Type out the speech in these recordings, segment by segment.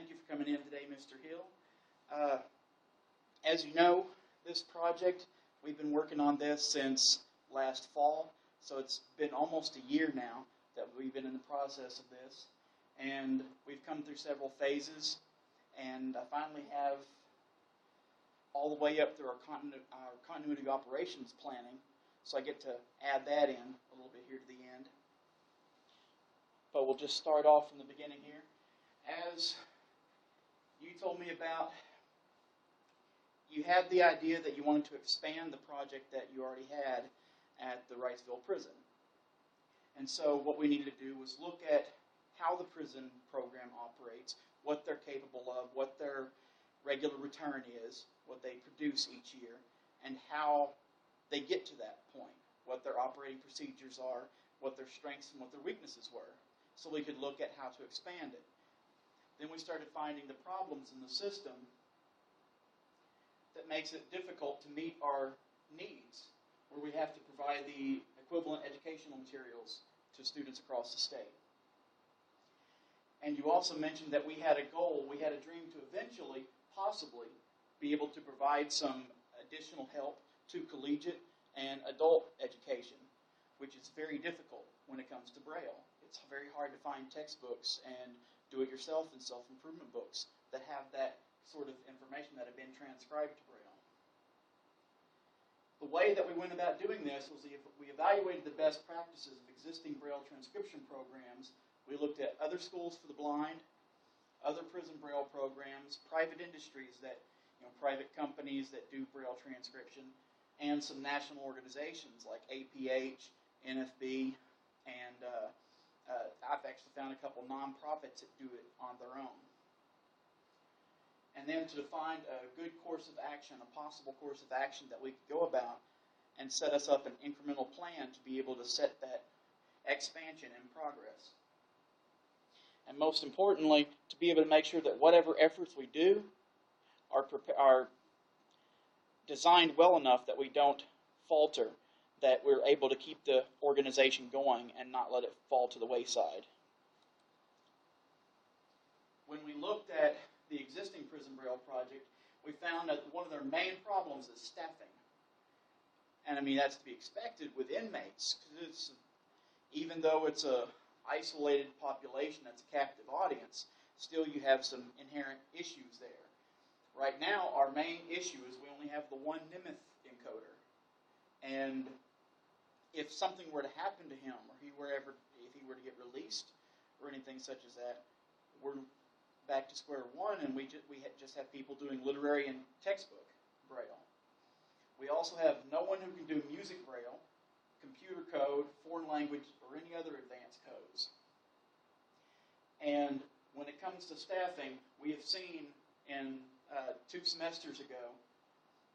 Thank you for coming in today, Mr. Hill. As you know, this project, we've been working on this since last fall, so it's been almost a year now that we've been in the process of this, and we've come through several phases, and I finally have all the way up through our continuity of operations planning, so I get to add that in a little bit here to the end. But we'll just start off from the beginning here. As you told me about, you had the idea that you wanted to expand the project that you already had at the Wrightsville prison. And so what we needed to do was look at how the prison program operates, what they're capable of, what their regular return is, what they produce each year, and how they get to that point, what their operating procedures are, what their strengths and what their weaknesses were, so we could look at how to expand it. Then we started finding the problems in the system that makes it difficult to meet our needs, where we have to provide the equivalent educational materials to students across the state. And you also mentioned that we had a goal, we had a dream to eventually, possibly, be able to provide some additional help to collegiate and adult education, which is very difficult when it comes to Braille. It's very hard to find textbooks and do-it-yourself and self-improvement books that have that sort of information that have been transcribed to Braille. The way that we went about doing this was we evaluated the best practices of existing Braille transcription programs. We looked at other schools for the blind, other prison Braille programs, private industries that, private companies that do Braille transcription, and some national organizations like APH, NFB, and I've actually found a couple nonprofits that do it on their own. And then to define a good course of action, a possible course of action that we could go about and set us up an incremental plan to be able to set that expansion in progress. And most importantly, to be able to make sure that whatever efforts we do are designed well enough that we don't falter, that we're able to keep the organization going and not let it fall to the wayside. When we looked at the existing Prison Braille project, we found that one of their main problems is staffing. And I mean, that's to be expected with inmates, because even though it's a isolated population, that's a captive audience, still you have some inherent issues there. Right now, our main issue is we only have the one Nimeth encoder. And if something were to happen to him, or if he were to get released, or anything such as that, we're back to square one, and we just have people doing literary and textbook Braille. We also have no one who can do music Braille, computer code, foreign language, or any other advanced codes. And when it comes to staffing, we have seen in 2 semesters ago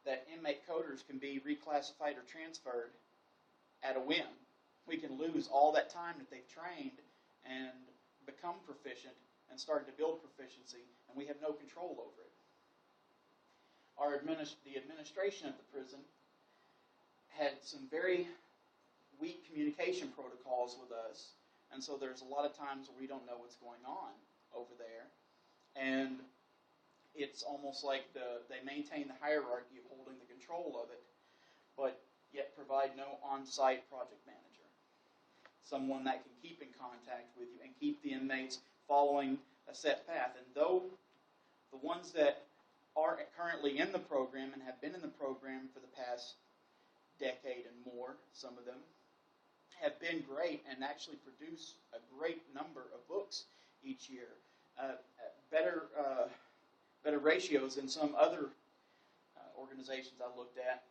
that inmate coders can be reclassified or transferred at a whim. We can lose all that time that they've trained and become proficient and start to build proficiency, and we have no control over it. The administration at the prison had some very weak communication protocols with us, and so there's a lot of times where we don't know what's going on over there, and it's almost like they maintain the hierarchy of holding the control of it, but yet provide no on-site project manager, someone that can keep in contact with you and keep the inmates following a set path. And though the ones that are currently in the program and have been in the program for the past decade and more, some of them, have been great and actually produce a great number of books each year. Better ratios than some other organizations I looked at,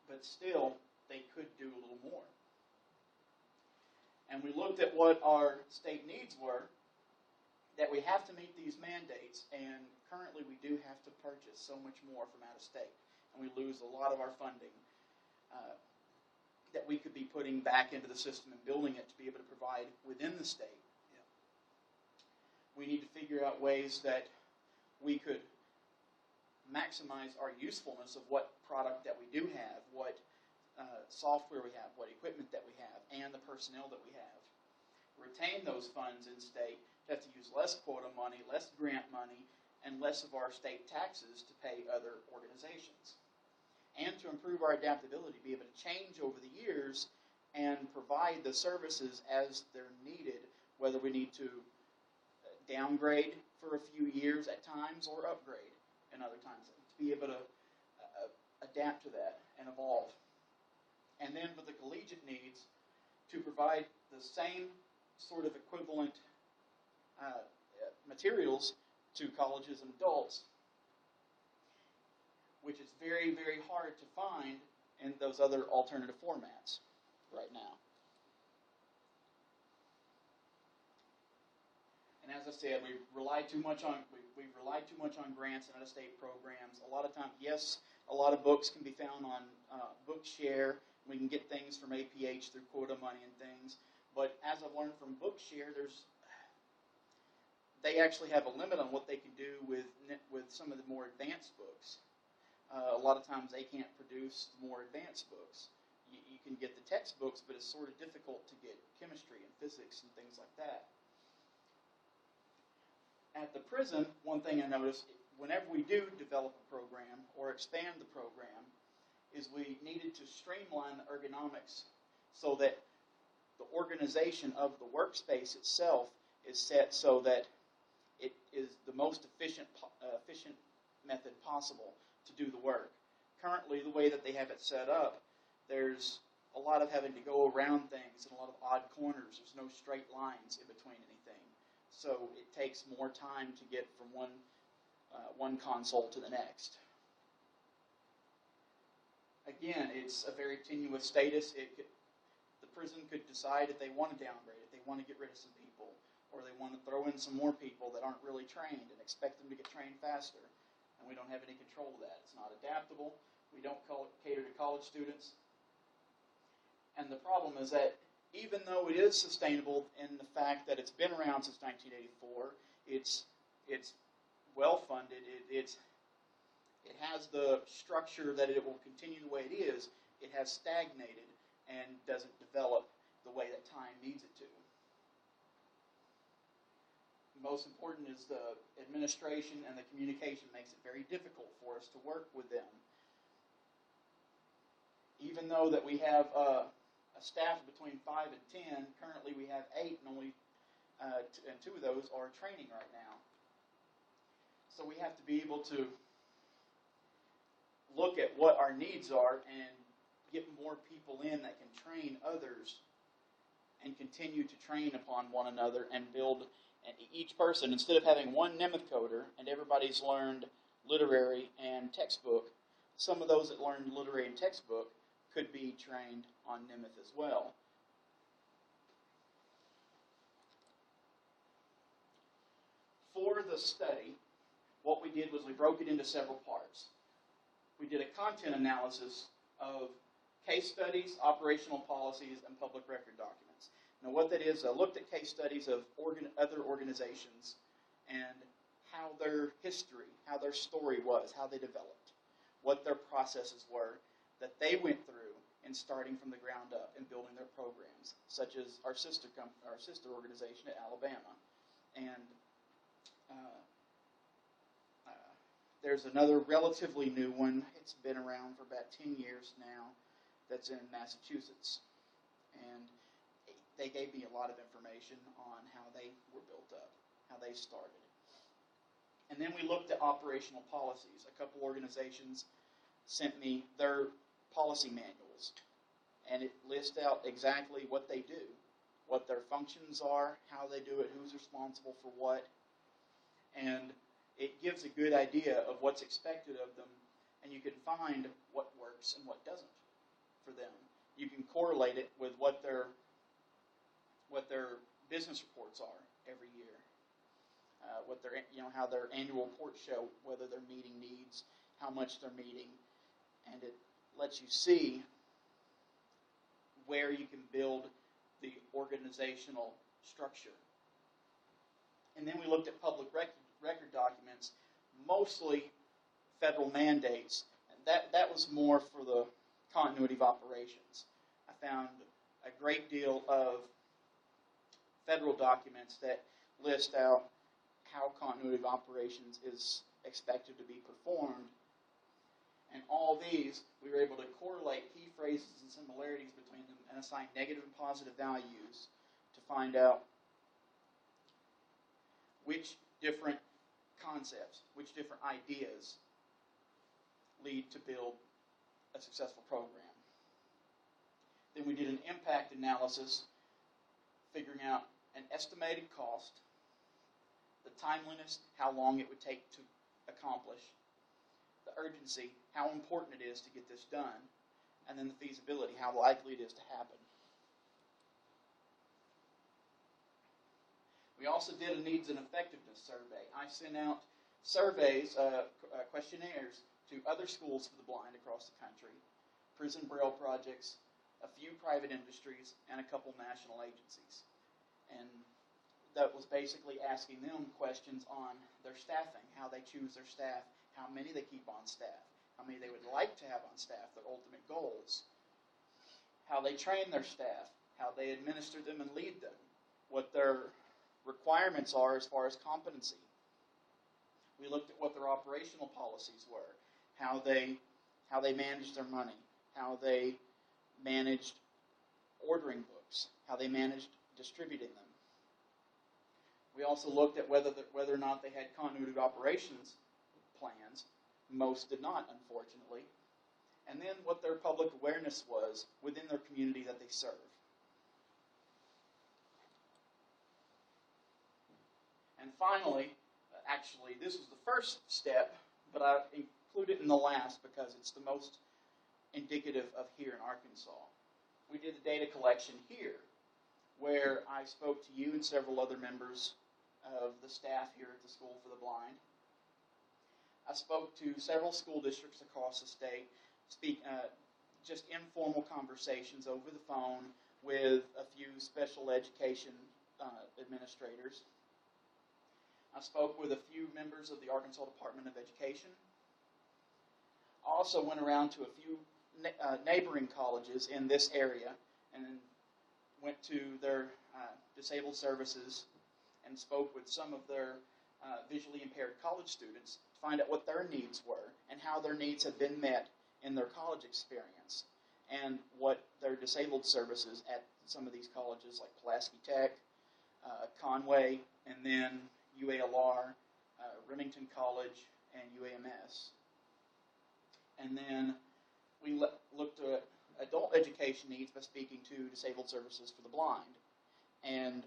but still they could do a little more. And we looked at what our state needs were, that we have to meet these mandates, and currently we do have to purchase so much more from out of state, and we lose a lot of our funding that we could be putting back into the system and building it to be able to provide within the state. Yeah. We need to figure out ways that we could maximize our usefulness of what product that we do have, what software we have, what equipment that we have, and the personnel that we have. retain those funds in state, to have to use less quota money, less grant money, and less of our state taxes to pay other organizations. And to improve our adaptability, be able to change over the years and provide the services as they're needed, whether we need to downgrade for a few years at times or upgrade in other times, to be able to adapt to that and evolve. And then for the collegiate needs, to provide the same sort of equivalent materials to colleges and adults, which is very, very hard to find in those other alternative formats right now. And as I said, we've relied too much on grants and out-of-state programs. A lot of times, yes, a lot of books can be found on Bookshare. We can get things from APH through quota money and things. But as I've learned from Bookshare, they actually have a limit on what they can do with some of the more advanced books. A lot of times they can't produce more advanced books. You can get the textbooks, but it's sort of difficult to get chemistry and physics and things like that. At the prison, one thing I noticed, whenever we do develop a program or expand the program, is we needed to streamline the ergonomics so that the organization of the workspace itself is set so that it is the most efficient method possible to do the work. Currently, the way that they have it set up, there's a lot of having to go around things and a lot of odd corners. There's no straight lines in between anything. So it takes more time to get from one console to the next. Again, it's a very tenuous status. The prison could decide if they want to downgrade, if they want to get rid of some people, or they want to throw in some more people that aren't really trained and expect them to get trained faster. And we don't have any control of that. It's not adaptable. We don't cater to college students. And the problem is that even though it is sustainable in the fact that it's been around since 1984, it's well funded, it has the structure that it will continue the way it is, it has stagnated and doesn't develop the way that time needs it to. Most important is the administration and the communication makes it very difficult for us to work with them. Even though that we have a staff between 5 and 10, currently we have 8 and only and 2 of those are training right now. So we have to be able to look at what our needs are and get more people in that can train others and continue to train upon one another and build each person, instead of having one Nemeth coder and everybody's learned literary and textbook, some of those that learned literary and textbook could be trained on Nemeth as well. For the study, what we did was we broke it into several parts. We did a content analysis of case studies, operational policies, and public record documents. Now what that is, I looked at case studies of other organizations and how their history, how their story was, how they developed, what their processes were that they went through in starting from the ground up and building their programs, such as our sister organization at Alabama. And there's another relatively new one. It's been around for about 10 years now that's in Massachusetts. And they gave me a lot of information on how they were built up, how they started. And then we looked at operational policies. A couple organizations sent me their policy manuals, and it lists out exactly what they do, what their functions are, how they do it, who's responsible for what, and it gives a good idea of what's expected of them, and you can find what works and what doesn't for them. You can correlate it with what their business reports are every year, what their how their annual reports show, whether they're meeting needs, how much they're meeting, and it lets you see where you can build the organizational structure. And then we looked at public record documents, mostly federal mandates, and that was more for the continuity of operations. I found a great deal of federal documents that list out how continuity of operations is expected to be performed. And all these, we were able to correlate key phrases and similarities between them and assign negative and positive values to find out which different concepts, which different ideas lead to build a successful program. Then we did an impact analysis, figuring out an estimated cost, the timeliness, how long it would take to accomplish, the urgency, how important it is to get this done, and then the feasibility, how likely it is to happen. We also did a needs and effectiveness survey. I sent out surveys, questionnaires, to other schools for the blind across the country, prison Braille projects, a few private industries, and a couple national agencies. And that was basically asking them questions on their staffing, how they choose their staff, how many they keep on staff, how many they would like to have on staff, their ultimate goals, how they train their staff, how they administer them and lead them, what their requirements are as far as competency. We looked at what their operational policies were, how they managed their money, how they managed ordering books, how they managed distributing them. We also looked at whether or not they had continuity of operations plans. Most did not, unfortunately. And then what their public awareness was within their community that they serve. And finally, actually, this was the first step, but I include it in the last because it's the most indicative of here in Arkansas. We did the data collection here, where I spoke to you and several other members of the staff here at the School for the Blind. I spoke to several school districts across the state, just informal conversations over the phone with a few special education administrators. I spoke with a few members of the Arkansas Department of Education. I also went around to a few neighboring colleges in this area and then went to their disabled services and spoke with some of their visually impaired college students to find out what their needs were and how their needs have been met in their college experience and what their disabled services at some of these colleges like Pulaski Tech, Conway, and then UALR, Remington College, and UAMS. And then we looked at adult education needs by speaking to Disabled Services for the Blind. And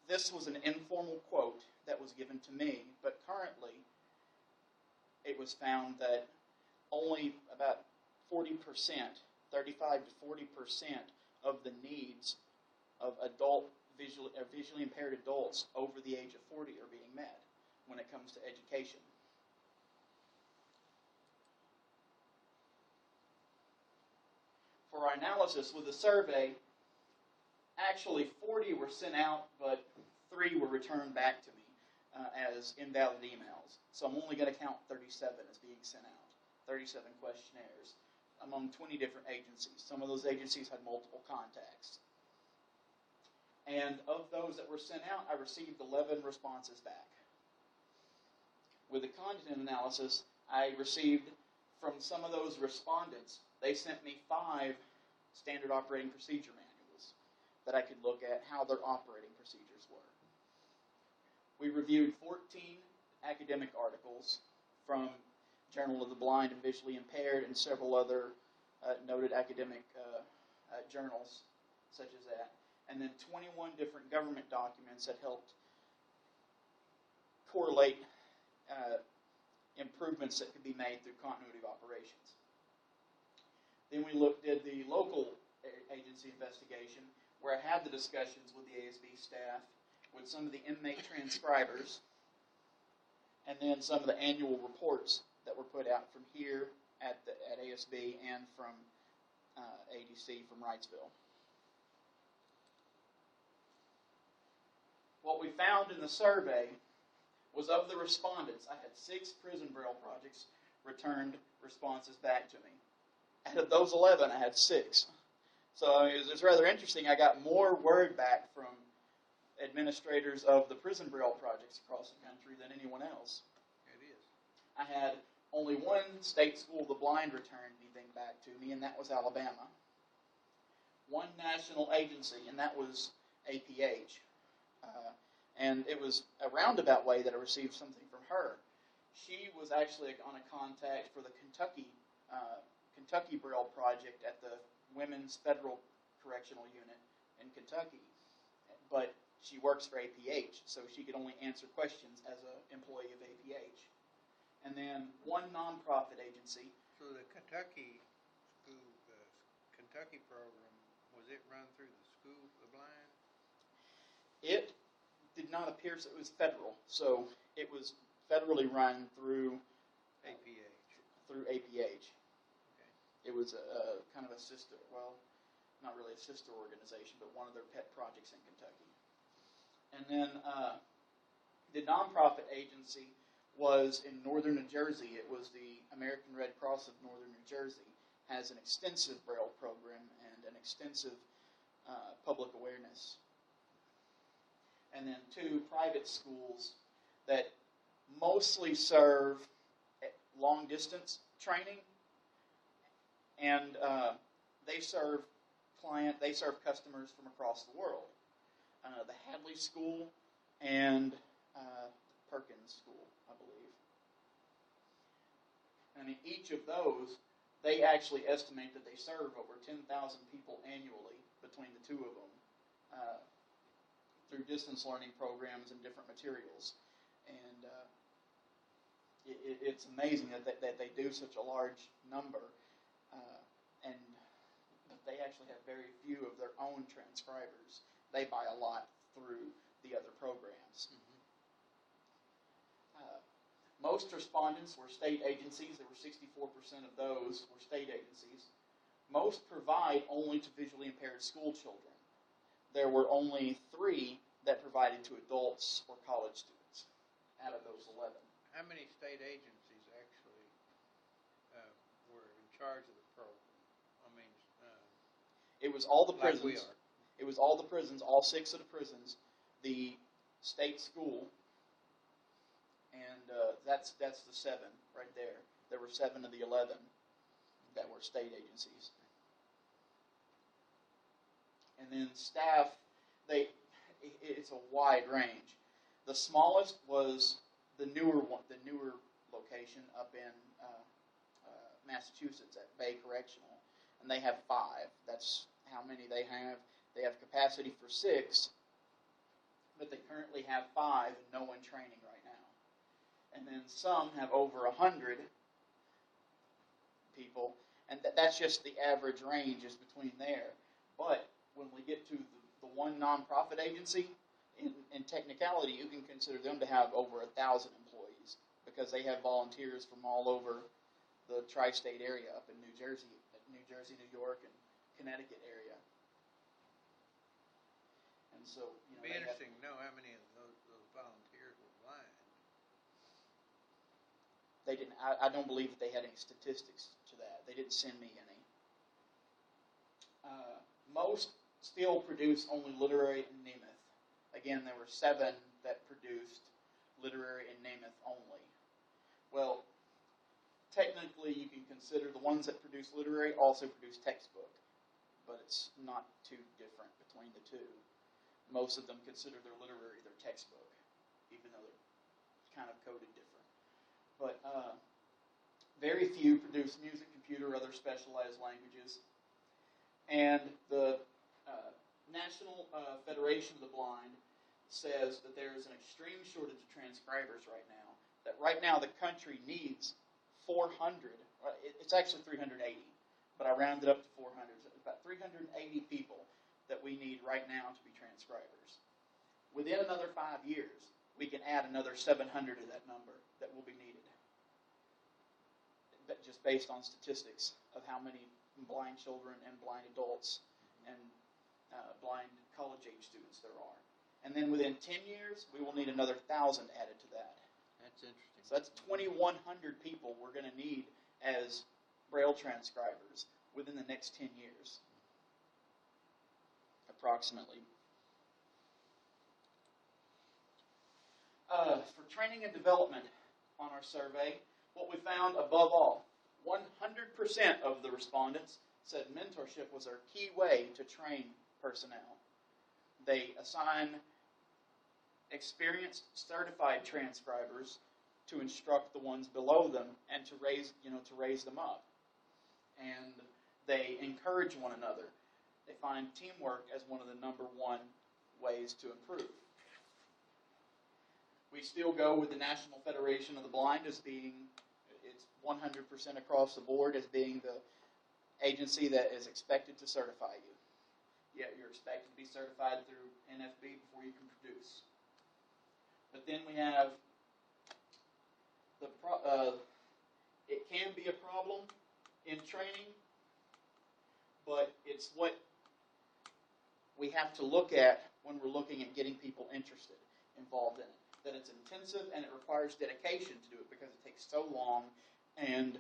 this was an informal quote that was given to me, but currently it was found that only about 40%, 35 to 40% of the needs of visually impaired adults over the age of 40 are being met when it comes to education. For our analysis with the survey, actually 40 were sent out, but 3 were returned back to me as invalid emails. So I'm only going to count 37 as being sent out, 37 questionnaires among 20 different agencies. Some of those agencies had multiple contacts. And of those that were sent out, I received 11 responses back. With the content analysis, I received from some of those respondents, they sent me 5 standard operating procedure manuals that I could look at how their operating procedures were. We reviewed 14 academic articles from Journal of the Blind and Visually Impaired and several other noted academic journals such as that. And then 21 different government documents that helped correlate improvements that could be made through continuity of operations. Then we did the local agency investigation, where I had the discussions with the ASB staff, with some of the inmate transcribers, and then some of the annual reports that were put out from here at ASB and from ADC from Wrightsville. What we found in the survey was, of the respondents, I had 6 prison Braille projects returned responses back to me. Out of those 11, I had 6. So it was rather interesting. I got more word back from administrators of the prison Braille projects across the country than anyone else. It is. I had only one state school of the blind return anything back to me, and that was Alabama. One national agency, and that was APH. And it was a roundabout way that I received something from her. She was actually on a contact for the Kentucky Braille Project at the Women's Federal Correctional Unit in Kentucky. But she works for APH, so she could only answer questions as an employee of APH. And then one nonprofit agency. So the Kentucky school, the Kentucky program, was it run through the School of the Blind? It did not appear, so it was federal. So it was federally run through APH. Through APH. Okay. It was a kind of a sister, well, not really a sister organization, but one of their pet projects in Kentucky. And then the nonprofit agency was in northern New Jersey. It was the American Red Cross of northern New Jersey. Has an extensive Braille program and an extensive public awareness. And then two private schools that mostly serve long distance training, and they serve customers from across the world. The Hadley School and Perkins School, I believe. And in each of those, they actually estimate that they serve over 10,000 people annually between the two of them through distance learning programs and different materials. And it's amazing that they do such a large number, and they actually have very few of their own transcribers. They buy a lot through the other programs. Mm-hmm. Most respondents were state agencies. There were 64% of those were state agencies. Most provide only to visually impaired school children. There were only 3 that provided to adults or college students out of those 11. How many state agencies actually were in charge of the program? I mean, it was all the prisons. like we are. It was all the prisons, all 6 of the prisons, the state school, and that's the 7 right there. There were 7 of the 11 that were state agencies. And then staff, it's a wide range. The smallest was the newer location up in Massachusetts at Bay Correctional, and they have 5. That's how many they have. They have capacity for 6, but they currently have 5 and no one training right now. And then some have over 100 people, and that's just the average range is between there. But when we get to the one nonprofit agency, in technicality, you can consider them to have over 1,000 employees because they have volunteers from all over the tri-state area up in New Jersey, New York, and Connecticut area. And so, It'd be interesting to know how many of those volunteers were blind. They didn't. I don't believe that they had any statistics to that. They didn't send me any. Most still produce only literary and Nemeth. Again, there were 7 that produced literary and Nemeth only. Well, technically, you can consider the ones that produce literary also produce textbook, but it's not too different between the 2. Most of them consider their literary their textbook, even though they're kind of coded different. But very few produce music, computer, or other specialized languages. And the National Federation of the Blind says that there is an extreme shortage of transcribers right now. That right now the country needs 400. It's actually 380, but I rounded up to 400. So it's about 380 people that we need right now to be transcribers. Within another 5 years, we can add another 700 to that number that will be needed. Just based on statistics of how many blind children and blind adults and blind college-age students there are. And then within 10 years, we will need another 1,000 added to that. That's interesting. So that's 2,100 people we're going to need as Braille transcribers within the next 10 years, approximately. For training and development on our survey, what we found above all, 100% of the respondents said mentorship was our key way to train personnel. They assign experienced, certified transcribers to instruct the ones below them and to raise them up. And they encourage one another. They find teamwork as one of the number one ways to improve. We still go with the National Federation of the Blind as being, it's 100% across the board as being the agency that is expected to certify you. Yeah, you're expected to be certified through NFB before you can produce. But then we have it can be a problem in training, but it's what we have to look at when we're looking at getting people involved in it. That it's intensive and it requires dedication to do it because it takes so long and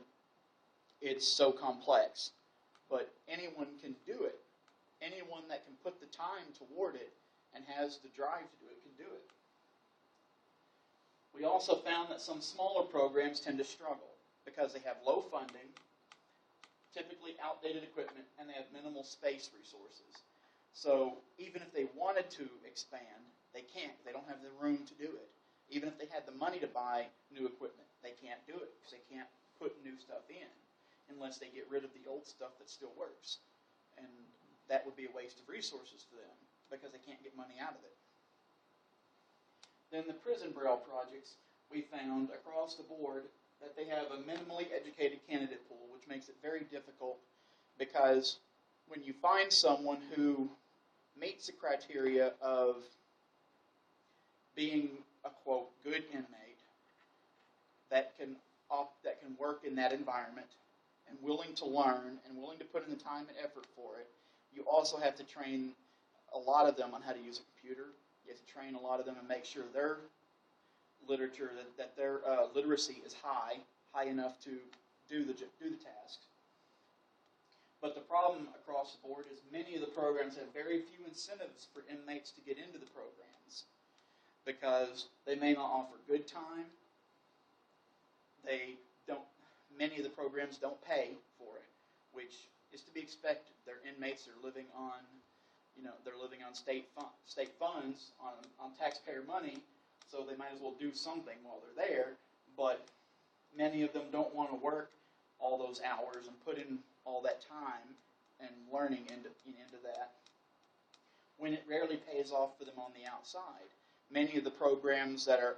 it's so complex. But anyone can do it. Anyone that can put the time toward it and has the drive to do it can do it. We also found that some smaller programs tend to struggle because they have low funding, typically outdated equipment, and they have minimal space resources. So even if they wanted to expand, they can't. They don't have the room to do it. Even if they had the money to buy new equipment, they can't do it because they can't put new stuff in unless they get rid of the old stuff that still works. And that would be a waste of resources for them because they can't get money out of it. Then the prison Braille projects, we found across the board that they have a minimally educated candidate pool, which makes it very difficult because when you find someone who meets the criteria of being a, quote, good inmate that can work in that environment and willing to learn and willing to put in the time and effort for it, you also have to train a lot of them on how to use a computer. You have to train a lot of them and make sure their literature, that their literacy is high enough to do the task. But the problem across the board is many of the programs have very few incentives for inmates to get into the programs because they may not offer good time. Many of the programs don't pay for it, which is to be expected. Their inmates are living on, they're living on state funds, on taxpayer money, so they might as well do something while they're there. But many of them don't want to work all those hours and put in all that time and learning into that when it rarely pays off for them on the outside. Many of the programs that are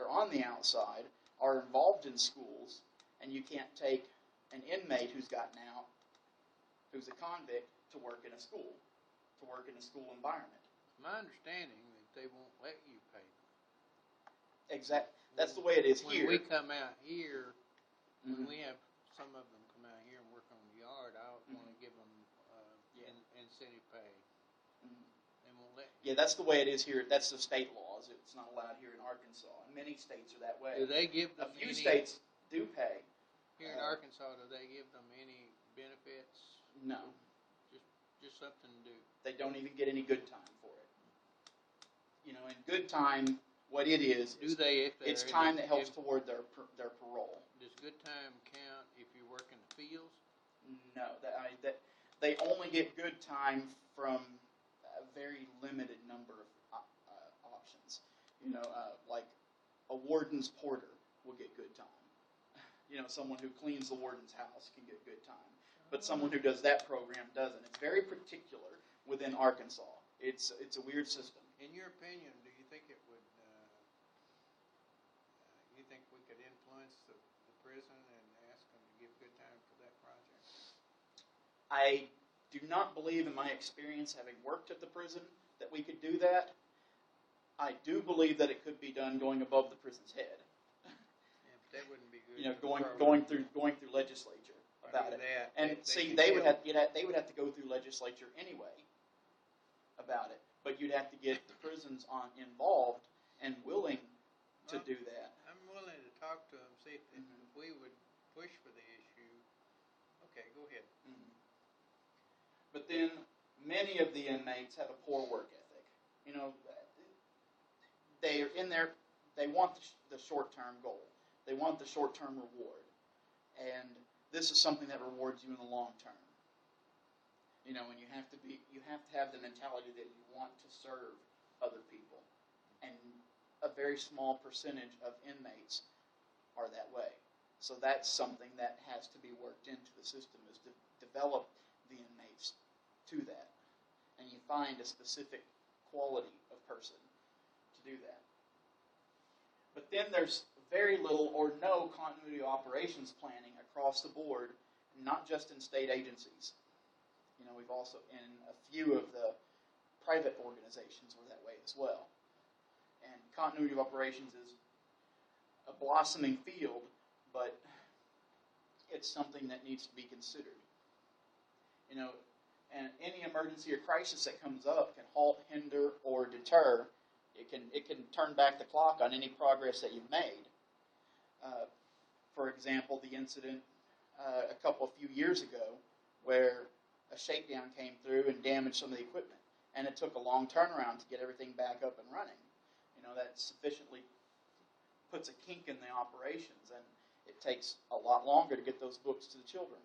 on the outside are involved in schools, and you can't take an inmate who's gotten out, who's a convict, to work in a school environment. My understanding that they won't let you pay them. Exactly. That's the way it is here. When we come out here, when we have some of them come out here and work on the yard, I want to give them incentive pay. They won't let you. Yeah, that's the way it is here. That's the state laws. It's not allowed here in Arkansas. And many states are that way. Do they give them a few states do pay. Here in Arkansas, do they give them any benefits? No. Just something to do. They don't even get any good time for it. In good time, what it is, it's time that helps toward their parole. Does good time count if you work in the fields? No, they only get good time from a very limited number of options. Like a warden's porter will get good time. Someone who cleans the warden's house can get good time. But someone who does that program doesn't. It's very particular within Arkansas. It's a weird system. In your opinion, do you think it would? You think we could influence the prison and ask them to give good time for that project? I do not believe, in my experience, having worked at the prison, that we could do that. I do believe that it could be done going above the prison's head. Yeah, but that wouldn't be good. Going through legislature about it. And they would have to go through legislature anyway about it. But you'd have to get the prisons involved and willing to do that. I'm willing to talk to them, see if we would push for the issue. Okay, go ahead. But then many of the inmates have a poor work ethic. They are in there. they want the short-term goal. They want the short-term reward. And this is something that rewards you in the long term. You know, and you have to have the mentality that you want to serve other people. And a very small percentage of inmates are that way. So that's something that has to be worked into the system, is to develop the inmates to that. And you find a specific quality of person to do that. But then there's very little or no continuity operations planning across the board, not just in state agencies. You know, we've also, in a few of the private organizations, we're that way as well. And continuity of operations is a blossoming field, but it's something that needs to be considered. You know, and any emergency or crisis that comes up can halt, hinder, or deter. It can turn back the clock on any progress that you've made. For example, the incident a few years ago where a shakedown came through and damaged some of the equipment, and it took a long turnaround to get everything back up and running. You know, that sufficiently puts a kink in the operations, and it takes a lot longer to get those books to the children.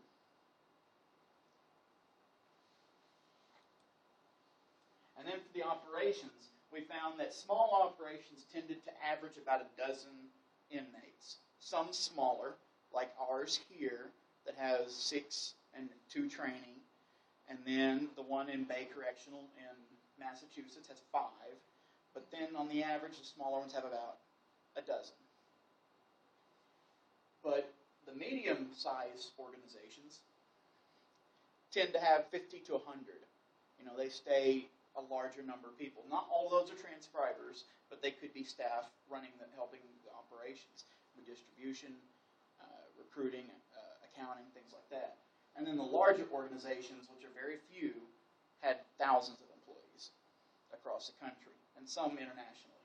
And then for the operations, we found that small operations tended to average about 12 inmates. Some smaller, like ours here, that has 6 and 2 training. And then the one in Bay Correctional in Massachusetts has 5. But then on the average, the smaller ones have about 12. But the medium-sized organizations tend to have 50 to 100. You know, they stay a larger number of people. Not all those are transcribers, but they could be staff helping the operations, with distribution, recruiting, accounting, things like that. And then the larger organizations, which are very few, had thousands of employees across the country, and some internationally.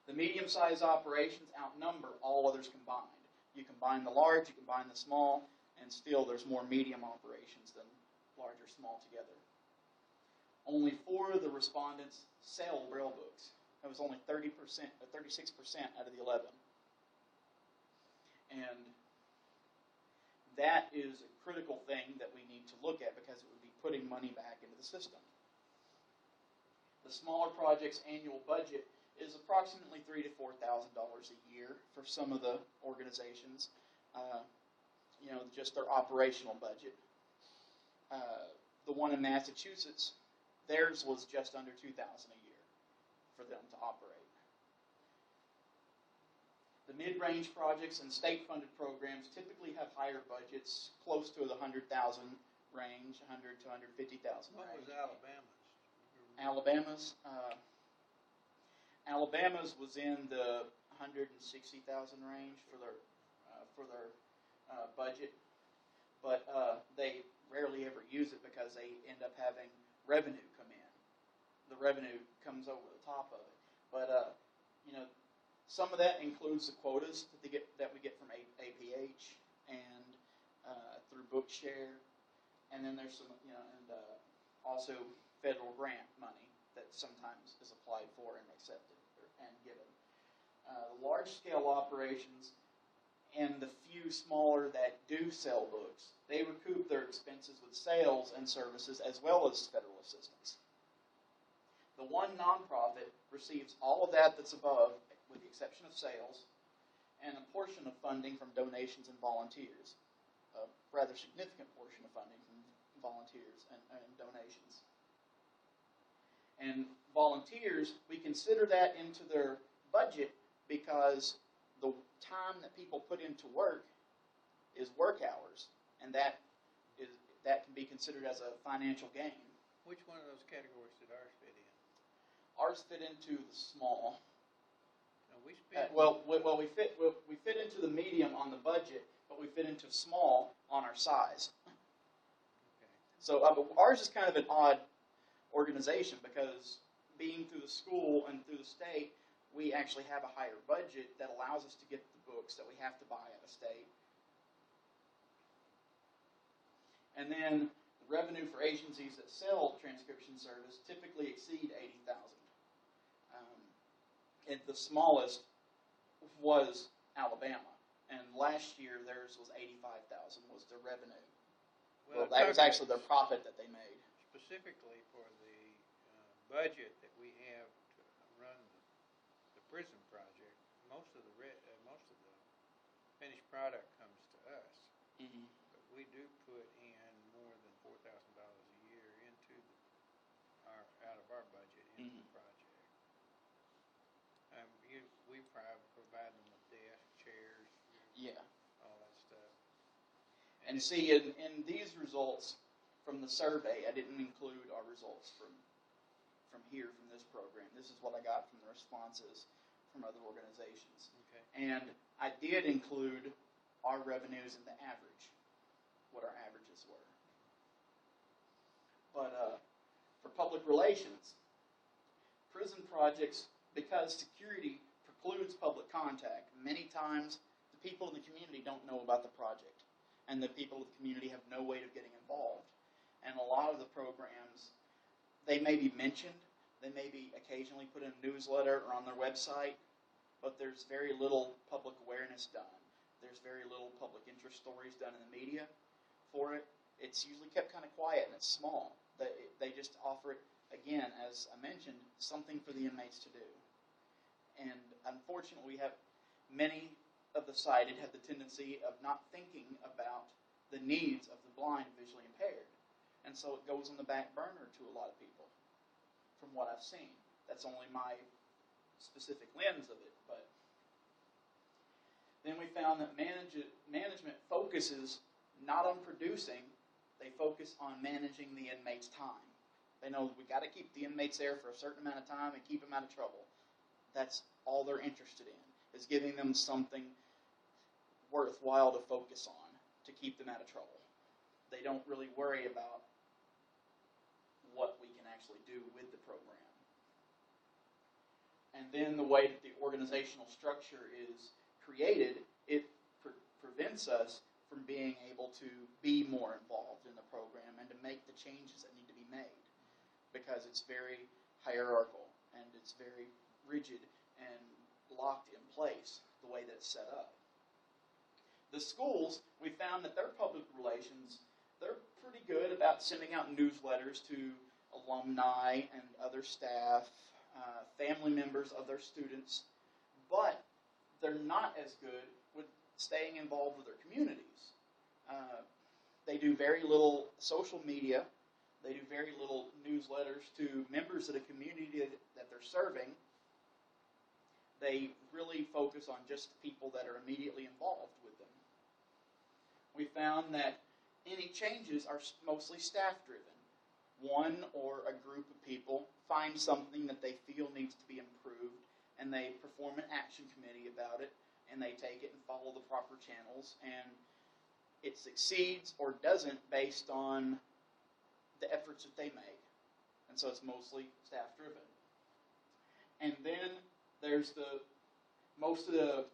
The medium-sized operations outnumber all others combined. You combine the large, you combine the small, and still there's more medium operations than large or small together. Only 4 of the respondents sell Braille books. That was only 30%, or 36% out of the 11. And that is a critical thing that we need to look at, because it would be putting money back into the system. The smaller project's annual budget is approximately $3,000 to $4,000 a year for some of the organizations. You know, just their operational budget. The one in Massachusetts, theirs was just under $2,000 a year for them to operate. The mid-range projects and state-funded programs typically have higher budgets, close to the $100,000 range, $100,000 to $150,000 range. What was Alabama's? Alabama's was in the $160,000 range for their budget, but they rarely ever use it because they end up having revenue come in. The revenue comes over the top of it, but you know, some of that includes the quotas that we get from APH and through Bookshare, and then there's some, you know, and also federal grant money that sometimes is applied for and accepted and given. Large-scale operations and the few smaller that do sell books, they recoup their expenses with sales and services as well as federal assistance. The one nonprofit receives all of that's above, with the exception of sales, and a portion of funding from donations and volunteers. A rather significant portion of funding from volunteers and donations. And volunteers, we consider that into their budget because the time that people put into work is work hours, and that can be considered as a financial gain. Which one of those categories did ours fit in? Ours fit into the small. We spent we fit into the medium on the budget, but we fit into small on our size. Okay. So ours is kind of an odd organization because being through the school and through the state, we actually have a higher budget that allows us to get the books that we have to buy out of state. And then the revenue for agencies that sell transcription service typically exceed $80,000. And the smallest was Alabama. And last year theirs was $85,000 was their revenue. Well, that was actually their profit that they made. Specifically for the budget that we have to run the prison project, most of the finished product comes to us. Mm-hmm. But we do put in more than $4,000 a year into out of our budget into the project. We provide them with desks, chairs, all that stuff. And see, in these results from the survey, I didn't include our results from here, from this program. This is what I got from the responses from other organizations. Okay. And I did include our revenues in the average, what our averages were. But for public relations, prison projects, because security precludes public contact, many times the people in the community don't know about the project, and the people of the community have no way of getting involved. And a lot of the programs, they may be mentioned, they may be occasionally put in a newsletter or on their website, but there's very little public awareness done. There's very little public interest stories done in the media for it. It's usually kept kind of quiet and it's small. They just offer it, again, as I mentioned, something for the inmates to do. And unfortunately, we have many of the sighted have the tendency of not thinking about the needs of the blind and visually impaired. And so it goes on the back burner to a lot of people, from what I've seen. That's only my specific lens of it. But then we found that management focuses not on producing, they focus on managing the inmate's time. They know we got to keep the inmates there for a certain amount of time and keep them out of trouble. That's all they're interested in, is giving them something worthwhile to focus on to keep them out of trouble. They don't really worry about what we can actually do with the program. And then the way that the organizational structure is created, it prevents us from being able to be more involved in the program and to make the changes that need to be made, because it's very hierarchical and it's very rigid and locked in place the way that it's set up. The schools, we found that their public relations, they're pretty good about sending out newsletters to alumni and other staff, family members of their students, but they're not as good with staying involved with their communities. They do very little social media. They do very little newsletters to members of the community that they're serving. They really focus on just people that are immediately involved with them. We found that any changes are mostly staff-driven. One or a group of people find something that they feel needs to be improved, and they perform an action committee about it, and they take it and follow the proper channels, and it succeeds or doesn't based on the efforts that they make. And so it's mostly staff-driven. And then there's most of the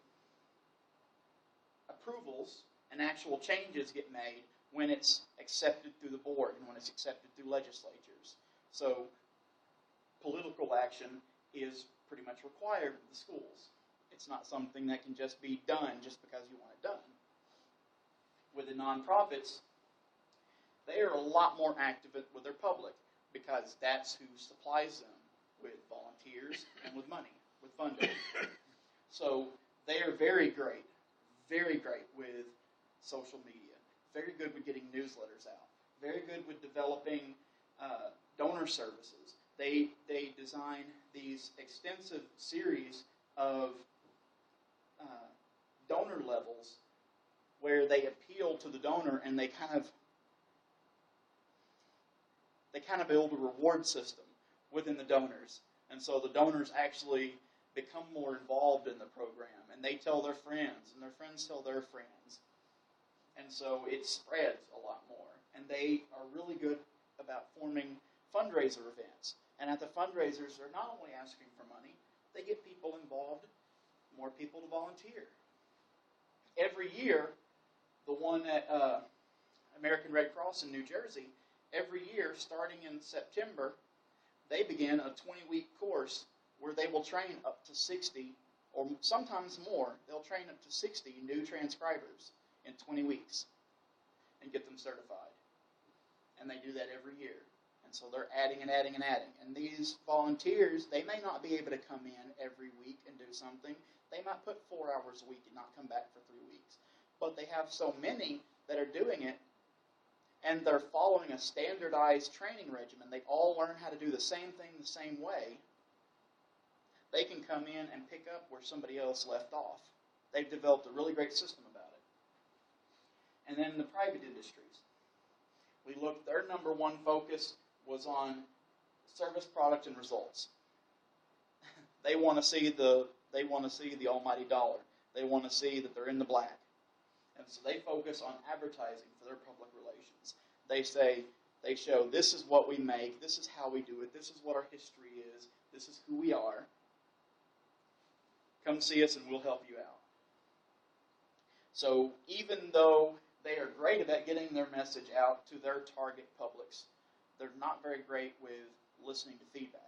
approvals and actual changes get made when it's accepted through the board and when it's accepted through legislatures. So political action is pretty much required with the schools. It's not something that can just be done just because you want it done. With the nonprofits, they are a lot more active with their public because that's who supplies them with volunteers and with money, with funding. So they are very great with social media, very good with getting newsletters out, very good with developing donor services. They design these extensive series of donor levels where they appeal to the donor and they kind of build a reward system within the donors. And so the donors actually become more involved in the program, and they tell their friends, and their friends tell their friends. And so it spreads a lot more. And they are really good about forming fundraiser events. And at the fundraisers, they're not only asking for money, they get people involved, more people to volunteer. Every year, the one at American Red Cross in New Jersey, every year, starting in September, they begin a 20-week course where they will train up to 60, or sometimes more, they'll train up to 60 new transcribers in 20 weeks and get them certified. And they do that every year. And so they're adding and adding and adding. And these volunteers, they may not be able to come in every week and do something. They might put 4 hours a week and not come back for 3 weeks. But they have so many that are doing it, and they're following a standardized training regimen. They all learn how to do the same thing the same way. They can come in and pick up where somebody else left off. They've developed a really great system about it. And then in the private industries, we looked, their number one focus was on service, product, and results. They want to see the almighty dollar. They want to see that they're in the black. And so they focus on advertising for their public relations. They show, this is what we make, this is how we do it, this is what our history is, this is who we are. Come see us and we'll help you out. So even though they are great about getting their message out to their target publics, they're not very great with listening to feedback.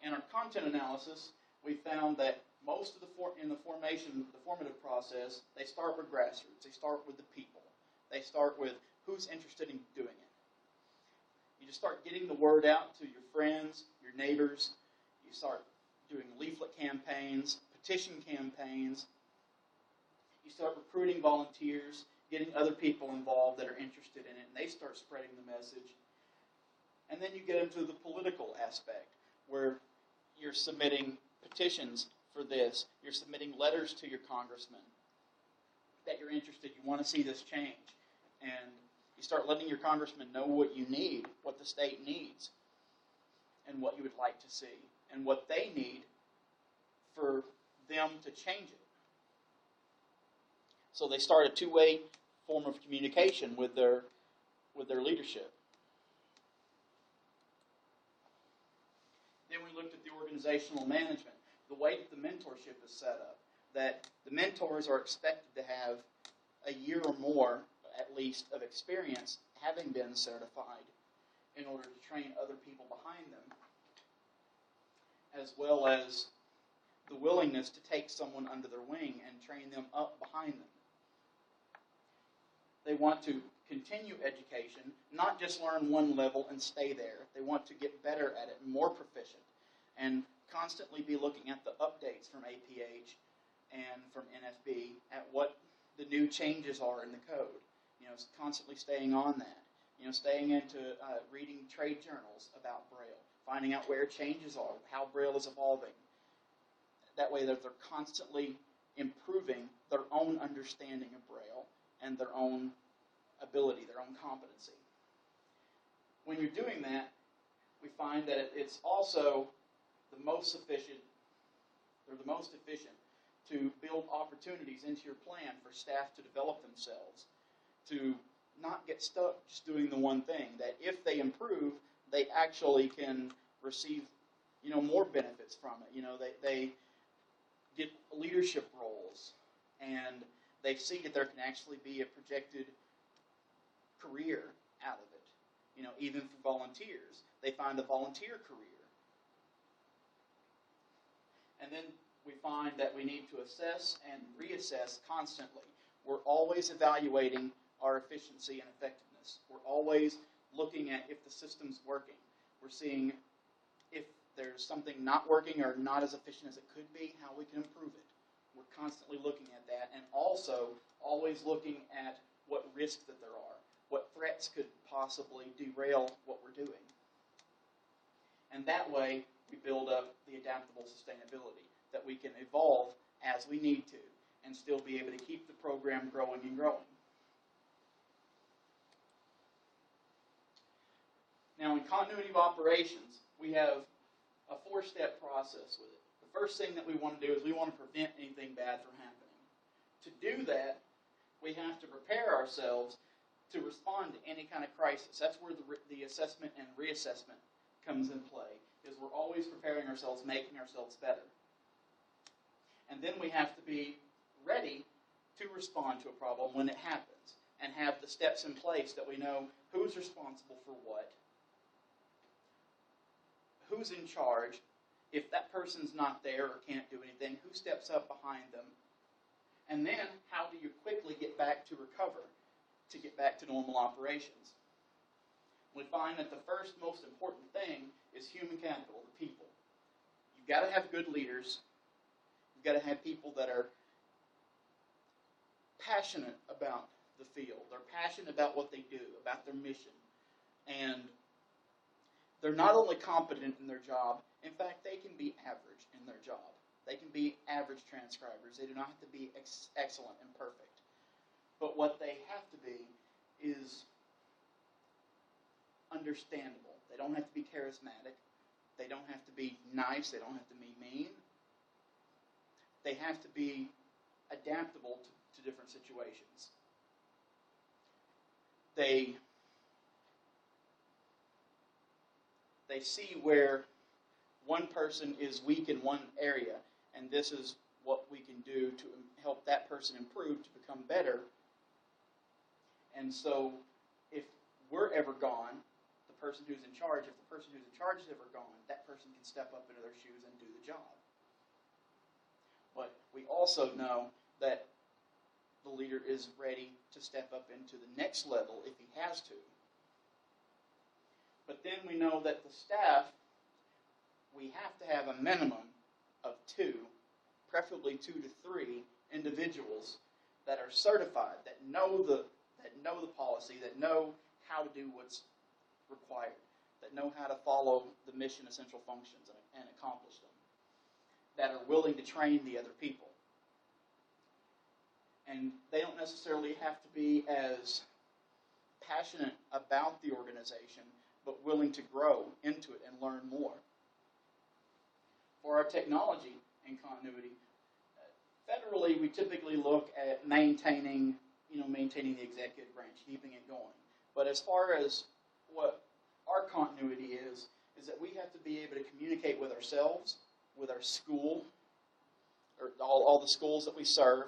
In our content analysis, we found that most of in the formative process, they start with grassroots. They start with the people. They start with who's interested in doing it. You just start getting the word out to your friends, your neighbors. You start doing leaflet campaigns, petition campaigns. You start recruiting volunteers, getting other people involved that are interested in it, and they start spreading the message. And then you get into the political aspect, where you're submitting petitions for this. You're submitting letters to your congressman that you're interested, you want to see this change. And you start letting your congressman know what you need, what the state needs, and what you would like to see, and what they need for them to change it. So they start a two-way form of communication with their leadership. Then we looked at the organizational management, the way that the mentorship is set up, that the mentors are expected to have a year or more, at least, of experience having been certified in order to train other people behind them, as well as the willingness to take someone under their wing and train them up behind them. They want to continue education, not just learn one level and stay there. They want to get better at it, more proficient, and constantly be looking at the updates from APH and from NFB at what the new changes are in the code. Constantly staying on that. Staying into reading trade journals about Braille, finding out where changes are, how Braille is evolving. That way that they're constantly improving their own understanding of Braille and their own ability, their own competency. When you're doing that, we find that it's also the most efficient to build opportunities into your plan for staff to develop themselves, to not get stuck just doing the one thing, that if they improve, they actually can receive, more benefits from it. They get leadership roles, and they see that there can actually be a projected career out of it. Even for volunteers, they find a volunteer career. And then we find that we need to assess and reassess constantly. We're always evaluating our efficiency and effectiveness. We're always looking at if the system's working. We're seeing if there's something not working or not as efficient as it could be, how we can improve it. We're constantly looking at that, and also always looking at what risks that there are, what threats could possibly derail what we're doing. And that way, we build up the adaptable sustainability, that we can evolve as we need to and still be able to keep the program growing and growing. Now, in continuity of operations, we have a 4-step process with it. The first thing that we want to do is we want to prevent anything bad from happening. To do that, we have to prepare ourselves to respond to any kind of crisis. That's where the assessment and reassessment comes in play, is we're always preparing ourselves, making ourselves better. And then we have to be ready to respond to a problem when it happens, and have the steps in place that we know who's responsible for what, who's in charge? If that person's not there or can't do anything, who steps up behind them? And then, how do you quickly get back to recover, to get back to normal operations? We find that the first most important thing is human capital, the people. You've got to have good leaders. You've got to have people that are passionate about the field. They're passionate about what they do, about their mission. And they're not only competent in their job, in fact, they can be average in their job. They can be average transcribers. They do not have to be excellent and perfect. But what they have to be is understandable. They don't have to be charismatic. They don't have to be nice. They don't have to be mean. They have to be adaptable to different situations. They see where one person is weak in one area, and this is what we can do to help that person improve to become better. And so, if we're ever gone, the person who's in charge, if the person who's in charge is ever gone, that person can step up into their shoes and do the job. But we also know that the leader is ready to step up into the next level if he has to. But then we know that the staff, we have to have a minimum of 2, preferably 2 to 3 individuals that are certified, that know the policy, that know how to do what's required, that know how to follow the mission essential functions and accomplish them, that are willing to train the other people. And they don't necessarily have to be as passionate about the organization, but willing to grow into it and learn more. For our technology and continuity, federally we typically look at maintaining the executive branch, keeping it going. But as far as what our continuity is that we have to be able to communicate with ourselves, with our school, or all the schools that we serve,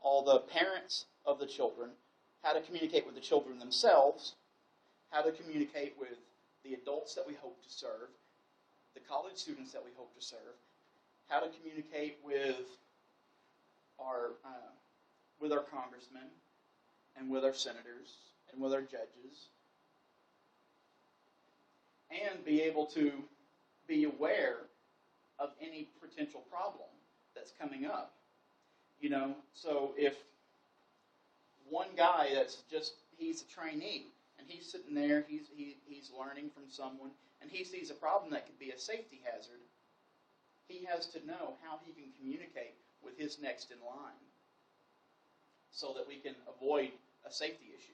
all the parents of the children, how to communicate with the children themselves, how to communicate with the adults that we hope to serve, the college students that we hope to serve, how to communicate with our congressmen and with our senators and with our judges, and be able to be aware of any potential problem that's coming up. So if one guy he's a trainee, and he's sitting there, he's learning from someone, and he sees a problem that could be a safety hazard, he has to know how he can communicate with his next in line so that we can avoid a safety issue.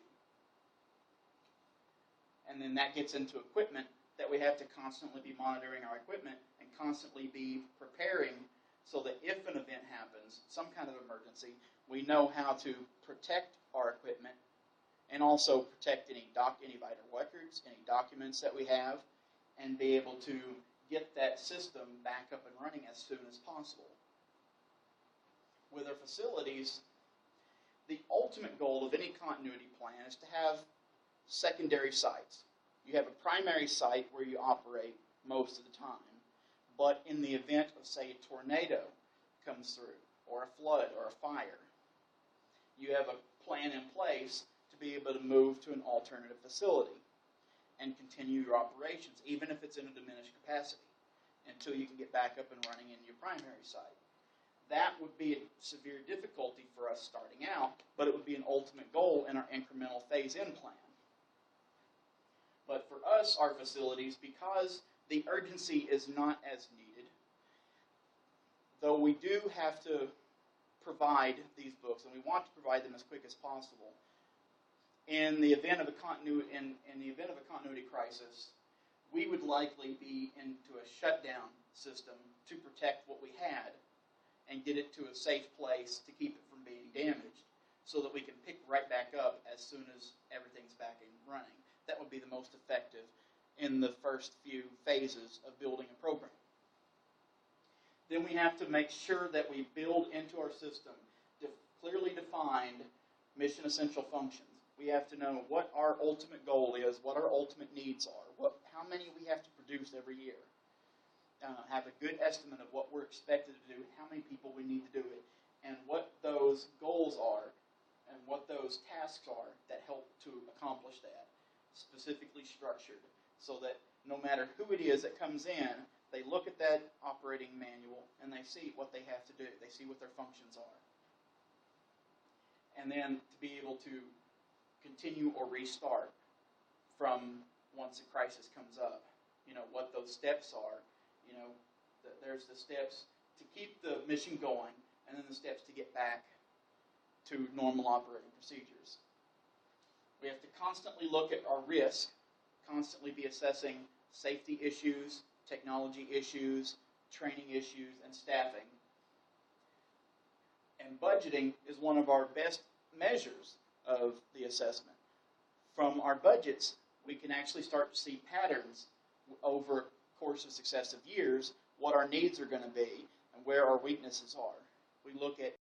And then that gets into equipment, that we have to constantly be monitoring our equipment and constantly be preparing so that if an event happens, some kind of emergency, we know how to protect our equipment and also protect any vital records, any documents that we have, and be able to get that system back up and running as soon as possible. With our facilities, the ultimate goal of any continuity plan is to have secondary sites. You have a primary site where you operate most of the time, but in the event of, say, a tornado comes through, or a flood, or a fire, you have a plan in place to be able to move to an alternative facility and continue your operations, even if it's in a diminished capacity, until you can get back up and running in your primary site. That would be a severe difficulty for us starting out, but it would be an ultimate goal in our incremental phase-in plan. But for us, our facilities, because the urgency is not as needed, though we do have to provide these books, and we want to provide them as quick as possible, in the event of a continuity crisis, we would likely be into a shutdown system to protect what we had and get it to a safe place to keep it from being damaged, so that we can pick right back up as soon as everything's back and running. That would be the most effective in the first few phases of building a program. Then we have to make sure that we build into our system clearly defined mission essential functions. We have to know what our ultimate goal is, what our ultimate needs are, how many we have to produce every year. have a good estimate of what we're expected to do, how many people we need to do it, and what those goals are, and what those tasks are that help to accomplish that, specifically structured, so that no matter who it is that comes in, they look at that operating manual and they see what they have to do. They see what their functions are. And then to be able to continue or restart from once a crisis comes up. What those steps are. There's the steps to keep the mission going, and then the steps to get back to normal operating procedures. We have to constantly look at our risk, constantly be assessing safety issues, technology issues, training issues, and staffing. And budgeting is one of our best measures of the assessment. From our budgets, we can actually start to see patterns over a course of successive years, what our needs are going to be, and where our weaknesses are. We look at